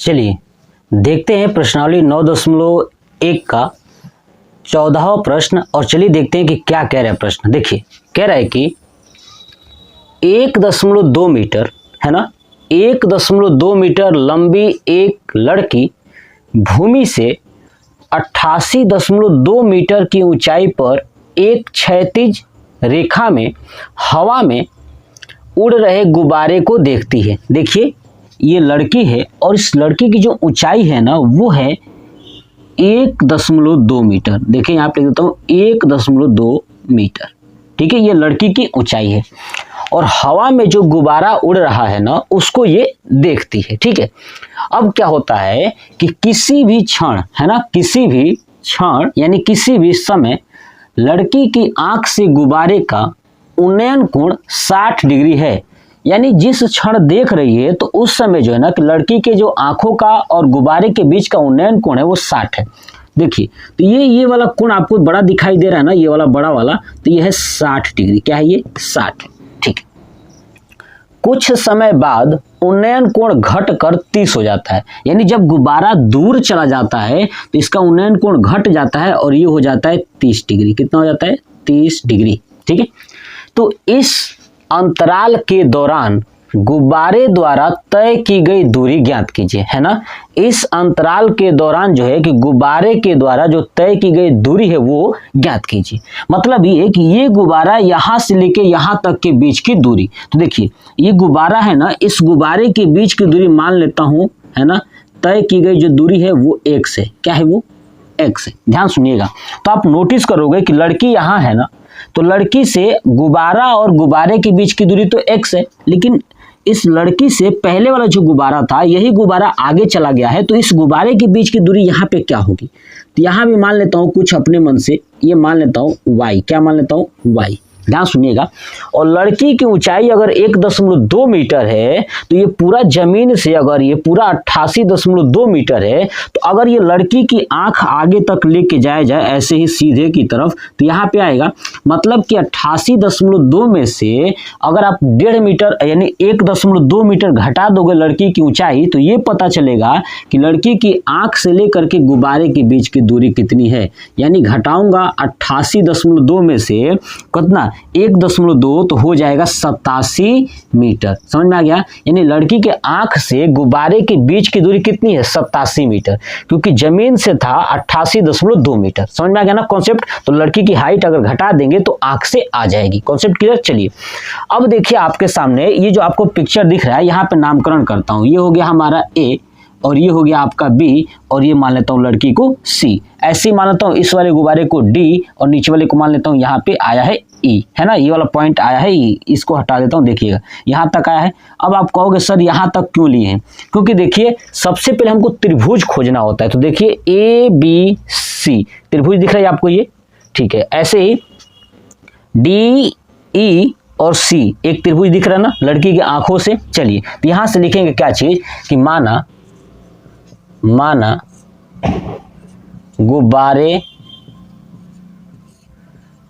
चलिए देखते हैं प्रश्नावली 9.1 का 14वां प्रश्न और चलिए देखते हैं कि क्या कह रहा है प्रश्न। देखिए कह रहा है कि 1.2 मीटर है ना, 1.2 मीटर लंबी एक लड़की भूमि से 88.2 मीटर की ऊंचाई पर एक क्षैतिज रेखा में हवा में उड़ रहे गुब्बारे को देखती है। देखिए ये लड़की है और इस लड़की की जो ऊंचाई है ना वो है 1.2 मीटर। देखिए यहाँ पे लिख देता हूँ 1.2 मीटर, ठीक है, ये लड़की की ऊंचाई है और हवा में जो गुब्बारा उड़ रहा है ना उसको ये देखती है, ठीक है। अब क्या होता है कि किसी भी क्षण है ना, किसी भी क्षण यानी किसी भी समय लड़की की आंख से गुब्बारे का उन्नयन कोण 60 डिग्री है। यानी जिस क्षण देख रही है तो उस समय जो है ना कि लड़की के जो आंखों का और गुब्बारे के बीच का उन्नयन कोण है वो 60 है। देखिए तो ये वाला कोण आपको बड़ा दिखाई दे रहा है ना, ये वाला बड़ा वाला, तो ये है 60 डिग्री। क्या है ये? 60, ठीक है। कुछ समय बाद उन्नयन कोण घट कर 30 हो जाता है। यानी जब गुब्बारा दूर चला जाता है तो इसका उन्नयन कोण घट जाता है और ये हो जाता है 30 डिग्री। कितना हो जाता है? 30 डिग्री, ठीक है। तो इस अंतराल के दौरान गुब्बारे द्वारा तय की गई दूरी ज्ञात कीजिए, है ना। इस अंतराल के दौरान जो है कि गुब्बारे के द्वारा जो तय की गई दूरी है वो ज्ञात कीजिए। मतलब ये कि ये गुब्बारा यहाँ से लेके यहाँ तक के बीच की दूरी, तो देखिए ये गुब्बारा है ना, इस गुब्बारे के बीच की दूरी मान लेता हूँ, है ना, तय की गई जो दूरी है वो x है। क्या है वो? x है। ध्यान सुनिएगा। तो आप नोटिस करोगे कि लड़की यहाँ है ना, तो लड़की से गुब्बारा और गुब्बारे के बीच की दूरी तो x है, लेकिन इस लड़की से पहले वाला जो गुब्बारा था यही गुब्बारा आगे चला गया है, तो इस गुब्बारे के बीच की दूरी यहाँ पे क्या होगी? तो यहाँ भी मान लेता हूँ कुछ अपने मन से, ये मान लेता हूँ y। क्या मान लेता हूँ? y। ध्यान सुनिएगा। और लड़की की ऊंचाई अगर 1.2 मीटर है तो ये पूरा जमीन से अगर ये पूरा 88.2 मीटर है, तो अगर ये लड़की की आंख आगे तक लेके जाए ऐसे ही सीधे की तरफ, तो यहाँ पे आएगा मतलब कि 88.2 में से अगर आप 1.5 मीटर यानी 1.2 मीटर घटा दोगे लड़की की ऊंचाई, तो ये पता चलेगा कि लड़की की आंख से लेकर के गुब्बारे के बीच की दूरी कितनी है। यानी घटाऊंगा 88.2 में से कितना? 1.2 तो हो जाएगा 87 मीटर। समझ में आ गया? यानी लड़की के आंख से गुब्बारे के बीच की दूरी कितनी है? 87 मीटर, क्योंकि जमीन से था 88.2 मीटर। समझ में आ गया ना कॉन्सेप्ट? तो लड़की की हाइट अगर घटा देंगे तो आंख से आ जाएगी। Concept clear? चलिए अब देखिए आपके सामने ये जो आपको पिक्चर दिख रहा है, यहाँ पे नामकरण करता हूँ। ये हो गया हमारा A और ये हो गया आपका B और ये मान लेता हूँ लड़की को C। ऐसे ही मान लेता हूँ इस वाले गुब्बारे को D और नीचे वाले को मान लेता हूँ यहाँ पे आया है E, है ना, ये वाला पॉइंट आया है E। इसको हटा देता हूँ, देखिएगा यहाँ तक आया है। अब आप कहोगे सर यहाँ तक क्यों लिए हैं? क्योंकि देखिए सबसे पहले हमको त्रिभुज खोजना होता है। तो देखिए ABC त्रिभुज दिख रहा है आपको ये, ठीक है। ऐसे ही DE और C एक त्रिभुज दिख रहा है ना लड़की की आंखों से। चलिए तो यहाँ से लिखेंगे क्या चीज कि माना गुब्बारे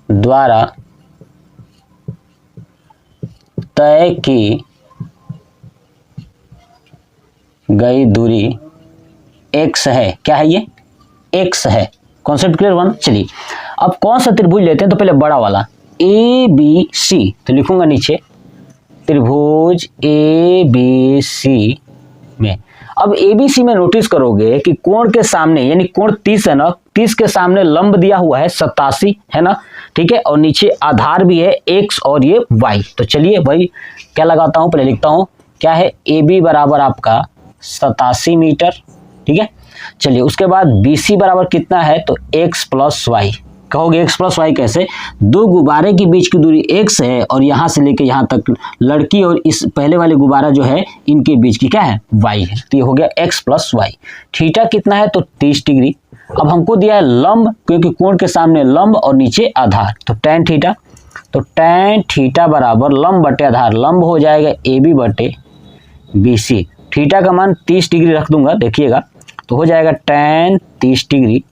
द्वारा तय की गई दूरी x है। क्या है ये? x है। Concept clear? 1। चलिए अब कौन सा त्रिभुज लेते हैं? तो पहले बड़ा वाला ABC, तो लिखूंगा नीचे त्रिभुज ABC में। अब ABC में नोटिस करोगे कि कोण के सामने यानी कोण 30 है ना, 30 के सामने लंब दिया हुआ है 87, है ना, ठीक है, और नीचे आधार भी है x और ये y। तो चलिए भाई क्या लगाता हूं, पहले लिखता हूं क्या है AB बराबर आपका 87 मीटर, ठीक है। चलिए उसके बाद BC बराबर कितना है? तो x प्लस वाई। कहोगे x प्लस वाई कैसे? दो गुब्बारे के बीच की दूरी x है और यहाँ से लेके यहाँ तक लड़की और इस पहले वाले गुब्बारा जो है इनके बीच की क्या है? y है। तो ये हो गया x प्लस वाई। थीटा कितना है? तो 30 डिग्री। अब हमको दिया है लंब, क्योंकि कोण के सामने लंब और नीचे आधार, तो tan थीटा। तो tan थीटा बराबर लंब बटे आधार, लंब हो जाएगा AB बटे BC। थीटा का मान 30 डिग्री रख दूंगा, देखिएगा, तो हो जाएगा tan 30 डिग्री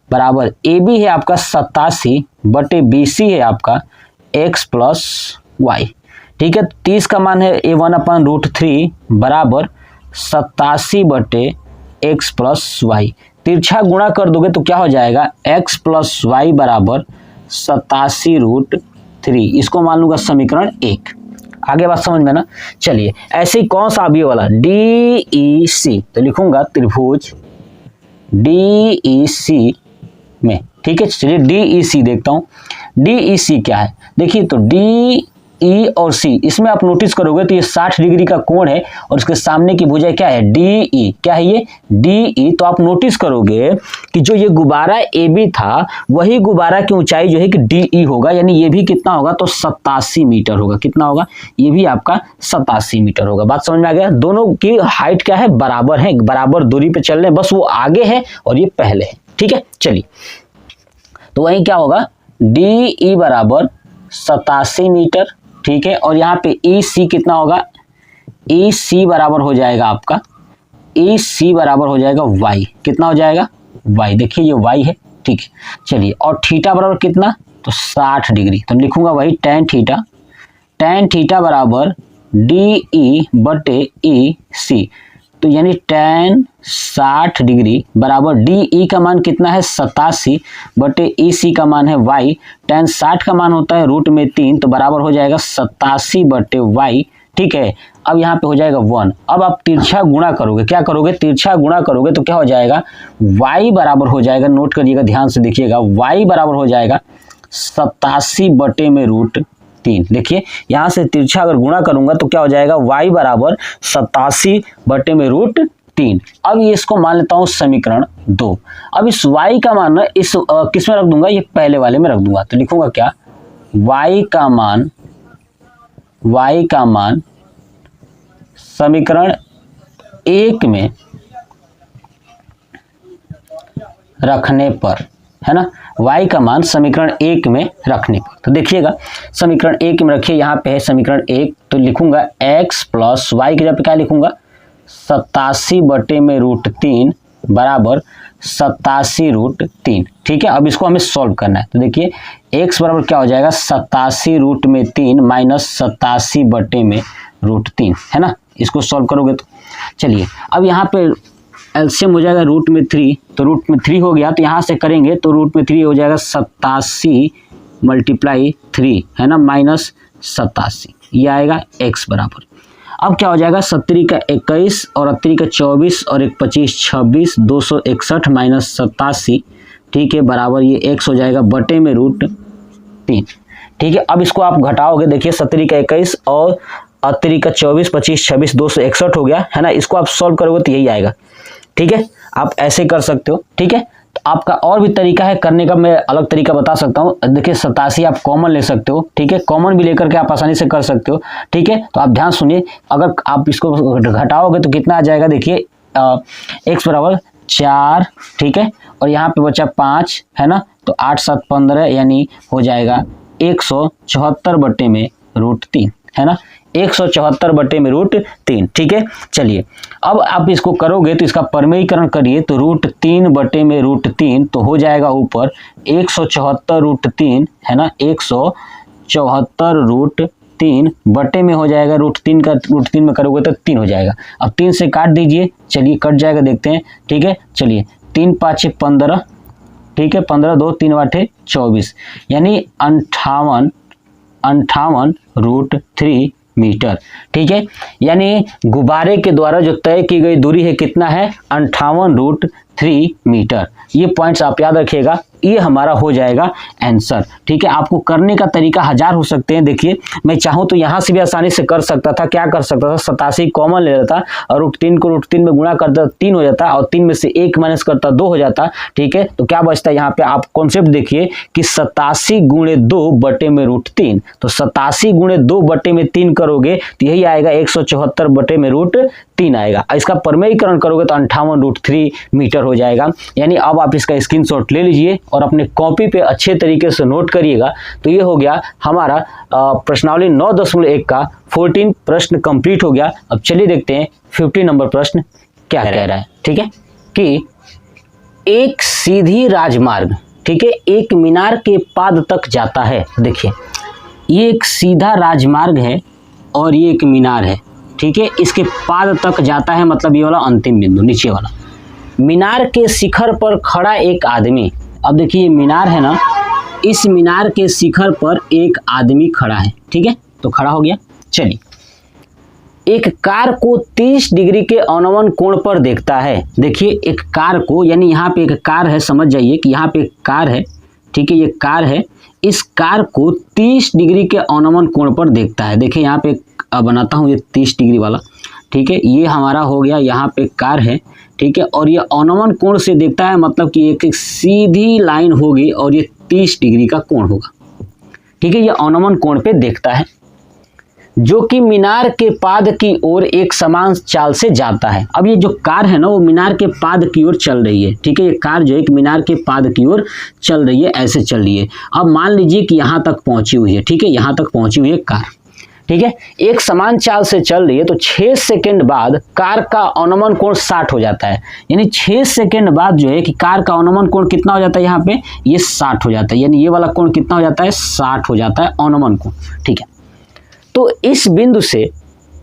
बराबर AB है आपका 87 बटे BC है आपका x प्लस वाई, ठीक है। 30 का मान है A1/√3 बराबर 87/x प्लस वाई। तिरछा गुणा कर दोगे तो क्या हो जाएगा, x प्लस वाई बराबर 87√3। इसको मान लूंगा समीकरण 1। आगे बात समझ में ना। चलिए ऐसे ही कौन सा अवयव वाला DEC, तो लिखूंगा त्रिभुज DEC में, ठीक है। चलिए DEC देखता हूं, DEC क्या है। देखिए तो DE और C, इसमें आप नोटिस करोगे तो ये 60 डिग्री का कोण है और इसके सामने की भुजा क्या है, DE। क्या है ये, DE। तो आप नोटिस करोगे कि जो ये गुब्बारा AB था वही गुब्बारा की ऊंचाई जो है कि DE होगा, यानी ये भी कितना होगा, तो 87 मीटर होगा। कितना होगा, ये भी आपका 87 मीटर होगा। बात समझ में आ गया। दोनों की हाइट क्या है, बराबर है, बराबर दूरी पे चल रहे हैं, बस वो आगे है और ये पहले है, ठीक है। चलिए तो वही क्या होगा, DE बराबर 87 मीटर, ठीक है। और यहाँ पे EC कितना होगा, EC बराबर हो जाएगा आपका, EC बराबर हो जाएगा y। कितना हो जाएगा, y। देखिए ये y है, ठीक है। चलिए और थीटा बराबर कितना, तो 60 डिग्री। तो लिखूंगा वही tan थीटा बराबर DE/EC। तो यानी tan 60 डिग्री बराबर DE का मान कितना है, 87/EC का मान है y। tan 60 का मान होता है √3, तो बराबर हो जाएगा 87/y, ठीक है। अब यहाँ पे हो जाएगा 1। अब आप तिरछा गुणा करोगे, क्या करोगे, तिरछा गुणा करोगे तो क्या हो जाएगा, y बराबर हो जाएगा, नोट करिएगा, ध्यान से देखिएगा, y बराबर हो जाएगा 87/√3। देखिए यहाँ से तिरछा अगर गुणा करूंगा तो क्या हो जाएगा, y बराबर 87/√3। अब ये इसको मान लेता हूँ समीकरण 2। अब इस y का मान ना इस किस में रख दूंगा, ये पहले वाले में रख दूंगा। तो लिखूंगा क्या, y का मान समीकरण 1 में रखने पर, है ना, y का मान समीकरण 1 में रखने पर। तो देखिएगा समीकरण 1 में रखिए, यहाँ पे है समीकरण 1, तो लिखूंगा x प्लस वाई की जगह पे क्या लिखूंगा, 87/√3 बराबर 87√3, ठीक है। अब इसको हमें सॉल्व करना है। तो देखिए x बराबर क्या हो जाएगा, 87√3 माइनस 87/√3, है ना। इसको सॉल्व करोगे तो चलिए अब यहाँ पे एलसीएम हो जाएगा √3, तो √3 हो गया, तो यहाँ से करेंगे तो √3 हो जाएगा 87 × 3, है ना, माइनस 87, ये आएगा x बराबर। अब क्या हो जाएगा, 7 का 21 और 8 का 24 और 1 25 26, 261 माइनस 87, ठीक है, बराबर ये x हो जाएगा बटे में √3, ठीक है। अब इसको आप घटाओगे, देखिए 7 का 21 और 8 का 24 25 26 261 हो गया, है ना। इसको आप सॉल्व करोगे तो यही आएगा, ठीक है। आप ऐसे कर सकते हो, ठीक है। तो आपका और भी तरीका है करने का, मैं अलग तरीका बता सकता हूँ। देखिए 87 आप कॉमन ले सकते हो, ठीक है, कॉमन भी लेकर के आप आसानी से कर सकते हो, ठीक है। तो आप ध्यान सुनिए, अगर आप इसको घटाओगे तो कितना आ जाएगा, देखिए x बराबर 4, ठीक है, और यहाँ पे बचा 5, है ना, तो 8 7 15, यानी हो जाएगा 174/√3, है ना, 174/√3, ठीक है। चलिए अब आप इसको करोगे तो इसका परमेयीकरण करिए, तो √3/√3, तो हो जाएगा ऊपर 174√3, है ना, 174√3 बटे में हो जाएगा √3 का, √3 में करोगे तो 3 हो जाएगा। अब 3 से काट दीजिए, चलिए कट जाएगा, देखते हैं, ठीक है। चलिए 3 5 15, ठीक है, 15 2 3 8 24, यानी 58√3 मीटर, ठीक है। यानी गुब्बारे के द्वारा जो तय की गई दूरी है कितना है, 58√3 मीटर। ये पॉइंट्स आप याद रखिएगा, ये हमारा हो जाएगा आंसर, ठीक है। आपको करने का तरीका 1000 हो सकते हैं। देखिए मैं चाहूँ तो यहाँ से भी आसानी से कर सकता था, क्या कर सकता था, 87 कॉमन ले लेता और √3 को √3 में गुणा करता 3 हो जाता, और 3 में से 1 माइनस करता 2 हो जाता, ठीक है। तो क्या बचता है यहाँ पे, आप कॉन्सेप्ट देखिए कि 87 × 2 बटे में √3, तो 87 × 2 बटे में 3 करोगे तो यही आएगा 174 बटे में √3 आएगा। इसका परमेयीकरण करोगे तो 58√3 मीटर हो जाएगा। यानी अब आप इसका स्क्रीनशॉट ले लीजिए और अपने कॉपी पे अच्छे तरीके से नोट करिएगा। तो ये हो गया हमारा प्रश्नावली 9.1 का 14 प्रश्न कंप्लीट हो गया। अब चलिए देखते हैं 50 नंबर प्रश्न क्या कह रहा है, ठीक है, कि एक सीधी राजमार्ग, ठीक है, एक मीनार के पाद तक जाता है। देखिए ये एक सीधा राजमार्ग है और ये एक मीनार है, ठीक है, इसके पाद तक जाता है, मतलब ये वाला अंतिम बिंदु नीचे वाला। मीनार के शिखर पर खड़ा एक आदमी, अब देखिए मीनार है ना, इस मीनार के शिखर पर एक आदमी खड़ा है, ठीक है, तो खड़ा हो गया। चलिए, एक कार को 30 डिग्री के अवनमन कोण पर देखता है। देखिए एक कार को, यानी यहाँ पे एक कार है, समझ जाइए कि यहाँ पे एक कार है, ठीक है, ये कार है, इस कार को 30 डिग्री के अवनमन कोण पर देखता है। देखिए यहाँ पे बनाता हूँ ये 30 डिग्री वाला, ठीक है, ये हमारा हो गया, यहाँ पे कार है, ठीक है, और ये अवनमन कोण से देखता है, मतलब कि एक सीधी लाइन होगी और ये 30 डिग्री का कोण होगा, ठीक है, ये अवनमन कोण पे देखता है, जो कि मीनार के पाद की ओर एक समान चाल से जाता है। अब ये जो कार है ना, वो मीनार के पाद की ओर चल रही है, ठीक है, ये कार जो है मीनार के पाद की ओर चल रही है, ऐसे चल रही है। अब मान लीजिए कि यहाँ तक पहुंची हुई है, ठीक है, यहाँ तक पहुंची हुई है कार, ठीक है, एक समान चाल से चल रही है, तो 6 सेकंड बाद कार का अवनमन कोण 60 हो जाता है। यानी 6 सेकंड बाद जो है कि कार का अवनमन कोण कितना हो जाता है, यहाँ पे ये 60 हो जाता है, यानी ये वाला कोण कितना हो जाता है, 60 हो जाता है अवनमन कोण, ठीक है। तो इस बिंदु से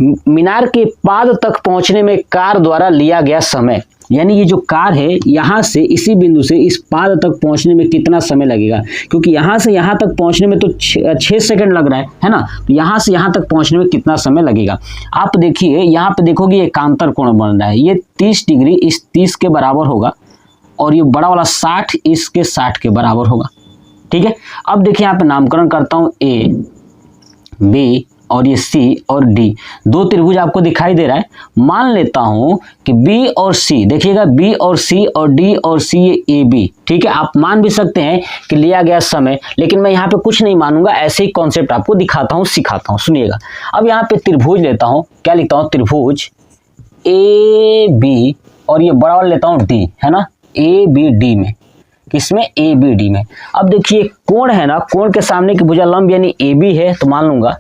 मीनार के पाद तक पहुंचने में कार द्वारा लिया गया समय, यानी ये जो कार है यहाँ से, इसी बिंदु से इस पाद तक पहुंचने में कितना समय लगेगा, क्योंकि यहाँ से यहाँ तक पहुंचने में तो 6 सेकंड लग रहा है ना, तो यहाँ से यहाँ तक पहुंचने में कितना समय लगेगा। आप देखिए यहाँ पे देखोगे एकांतर कोण बन रहा है, ये 30 डिग्री इस 30 के बराबर होगा और ये बड़ा वाला 60 इसके 60 के बराबर होगा, ठीक है। अब देखिए यहाँ पे नामकरण करता हूँ, ए बी और ये सी और डी, दो त्रिभुज आपको दिखाई दे रहा है। मान लेता हूं कि बी और सी, देखिएगा बी और सी और डी और सी, ये ए बी, ठीक है। आप मान भी सकते हैं कि लिया गया समय, लेकिन मैं यहाँ पे कुछ नहीं मानूंगा, ऐसे ही कॉन्सेप्ट आपको दिखाता हूँ, सिखाता हूँ, सुनिएगा। अब यहाँ पे त्रिभुज लेता हूँ, क्या लिखता हूँ, त्रिभुज ए बी और ये बड़ा वाला लेता हूँ डी, है ना, ए बी डी में, किसमें, ए बी डी में। अब देखिए कोण है ना, कोण के सामने की भुजा लंब यानी ए बी है, तो मान लूंगा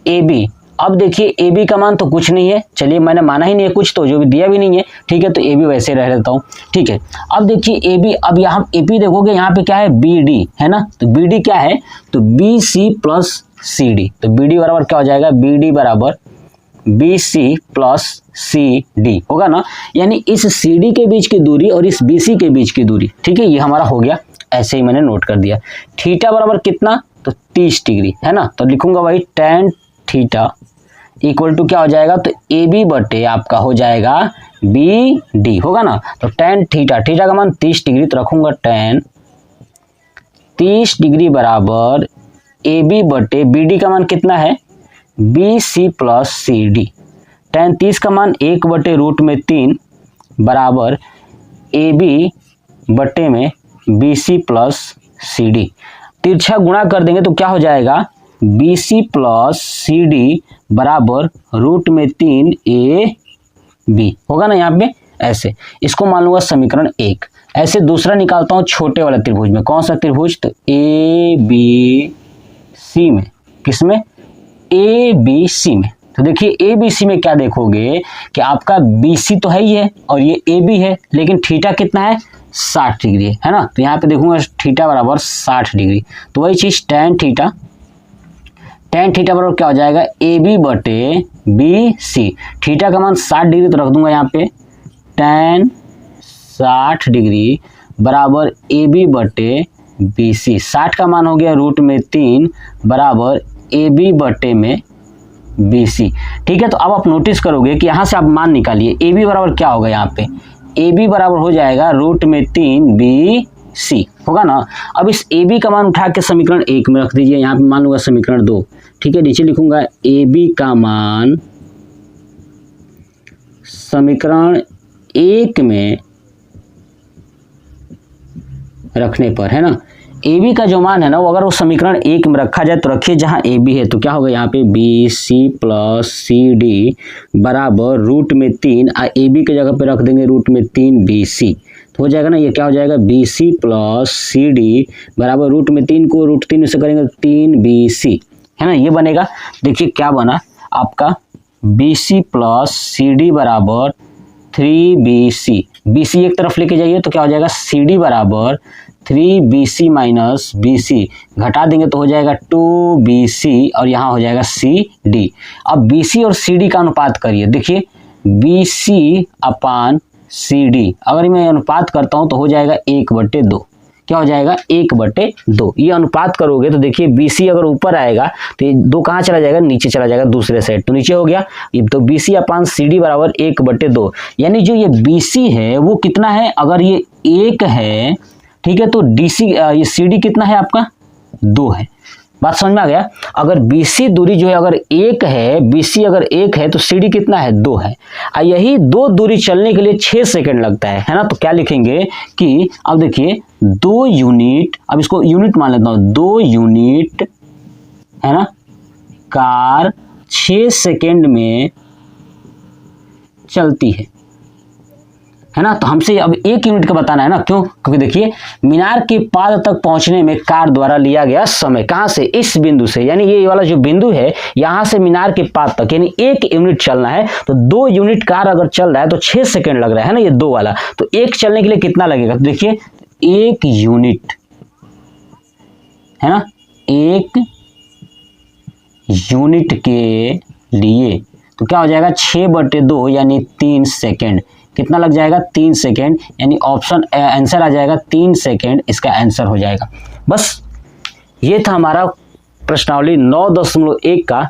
ए बी। अब देखिए ए बी का मान तो कुछ नहीं है, चलिए मैंने माना ही नहीं है कुछ, तो जो भी दिया भी नहीं है, ठीक है, तो ए बी वैसे रह लेता हूँ, ठीक है। अब देखिए ए बी, अब यहाँ ए बी देखोगे यहाँ पे क्या है, बी डी है ना, तो बी डी क्या है, तो B C plus C D, तो बी डी बराबर क्या हो जाएगा, बी डी बराबर B C plus C D होगा ना, यानी इस सी डी के बीच की दूरी और इस बी सी के बीच की दूरी, ठीक है, ये हमारा हो गया, ऐसे ही मैंने नोट कर दिया। थीटा बराबर कितना, तो 30 डिग्री है ना, तो लिखूंगा भाई tan थीटा इक्वल टू क्या हो जाएगा, तो ए बी बटे आपका हो जाएगा बी डी होगा ना, तो tan थीटा, थीटा का मान 30 डिग्री, तो रखूंगा tan 30 डिग्री बराबर ए बी बटे बी डी का मान कितना है, B C plus C D. tan 30 का मान 1 बटे रूट में 3 बराबर ए बी बटे में B C plus C D. तिरछा गुणा कर देंगे तो क्या हो जाएगा, B C plus C D बराबर रूट में 3 ए बी होगा ना, यहाँ पे ऐसे, इसको मान लूंगा समीकरण 1। ऐसे दूसरा निकालता हूँ छोटे वाला त्रिभुज में, कौन सा त्रिभुज, तो ए बी सी में, किसमें, ए बी सी में। तो देखिए ए बी सी में क्या देखोगे कि आपका बी सी तो है ही है और ये ए बी है, लेकिन थीटा कितना है, 60 डिग्री है ना, तो यहाँ पे देखूंगा थीटा बराबर 60 डिग्री, तो वही चीज tan थीटा बराबर क्या हो जाएगा, ए बी बटे बी सी। थीटा का मान 60 डिग्री, तो रख दूंगा यहाँ पे tan 60 डिग्री बराबर ए बी बटे बी सी। 60 का मान हो गया रूट में 3 बराबर ए बी बटे में बी सी, ठीक है। तो अब आप नोटिस करोगे कि यहाँ से आप मान निकालिए, ए बी बराबर क्या होगा, यहाँ पे ए बी बराबर हो जाएगा रूट में 3 बी सी होगा ना। अब इस ए बी का मान उठा के समीकरण 1 में रख दीजिए, यहाँ पे मान लूंगा समीकरण 2, ठीक है। नीचे लिखूंगा ए बी का मान समीकरण 1 में रखने पर, है ना, ए बी का जो मान है ना, वो अगर वो समीकरण 1 में रखा जाए तो रखिए जहाँ ए बी है, तो क्या होगा यहाँ पे B C plus C D बराबर रूट में 3, ए बी के जगह पे रख देंगे रूट में 3 बी सी, तो हो जाएगा ना, ये क्या हो जाएगा, B C plus C D बराबर रूट में 3 को रूट 3 से करेंगे 3 बी सी, है ना, ये बनेगा। देखिए क्या बना आपका, B C plus C D बराबर 3 बी सी, बी सी एक तरफ लेके जाइए तो क्या हो जाएगा, सी डी बराबर 3BC माइनस BC घटा देंगे तो हो जाएगा 2BC और यहाँ हो जाएगा CD। अब BC और CD का अनुपात करिए, देखिए BC अपान CD अगर मैं अनुपात करता हूँ तो हो जाएगा 1/2। क्या हो जाएगा 1/2। ये अनुपात करोगे तो देखिए BC अगर ऊपर आएगा तो ये 2 कहाँ चला जाएगा, नीचे चला जाएगा दूसरे साइड, तो नीचे हो गया। तो BC अपान CD बराबर 1/2। यानी जो ये BC है वो कितना है, अगर ये 1 है ठीक है, तो ये CD कितना है आपका 2 है। बात समझ में आ गया। अगर BC दूरी जो है अगर 1 है, BC अगर 1 है तो CD कितना है 2 है। यही 2 दूरी चलने के लिए 6 सेकंड लगता है ना। तो क्या लिखेंगे कि अब देखिए 2 यूनिट, अब इसको यूनिट मान लेता हूँ, 2 यूनिट है ना कार 6 सेकंड में चलती है ना। तो हमसे अब 1 यूनिट का बताना है ना, क्यों, क्योंकि देखिए मीनार के पाद तक पहुंचने में कार द्वारा लिया गया समय, कहां से, इस बिंदु से, यानी ये वाला जो बिंदु है यहां से मीनार के पाद तक, यानी 1 यूनिट चलना है। तो 2 यूनिट कार अगर चल रहा है तो 6 सेकंड लग रहा है ना, ये 2 वाला। तो 1 चलने के लिए कितना लगेगा, तो देखिए 1 यूनिट है ना, 1 यूनिट के लिए तो क्या हो जाएगा 6/2 यानी 3 सेकेंड। कितना लग जाएगा 3 सेकेंड, यानी ऑप्शन आंसर आ जाएगा 3 सेकेंड, इसका आंसर हो जाएगा। बस ये था हमारा प्रश्नावली 9.1 का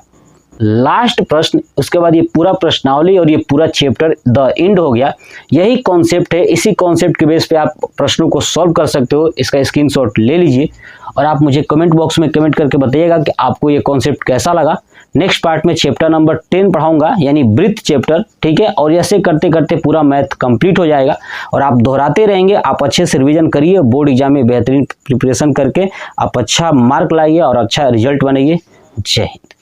लास्ट प्रश्न। उसके बाद ये पूरा प्रश्नावली और ये पूरा चैप्टर द एंड हो गया। यही कॉन्सेप्ट है, इसी कॉन्सेप्ट के बेस पे आप प्रश्नों को सॉल्व कर सकते हो। इसका स्क्रीनशॉट ले लीजिए और आप मुझे कमेंट बॉक्स में कमेंट करके बताइएगा कि आपको ये कॉन्सेप्ट कैसा लगा। नेक्स्ट पार्ट में चैप्टर नंबर 10 पढ़ाऊंगा, यानी ब्रीथ चैप्टर, ठीक है। और ऐसे करते करते पूरा मैथ कंप्लीट हो जाएगा और आप दोहराते रहेंगे। आप अच्छे से रिवीजन करिए, बोर्ड एग्जाम में बेहतरीन प्रिपरेशन करके आप अच्छा मार्क लाइए और अच्छा रिजल्ट बनाइए। जय हिंद।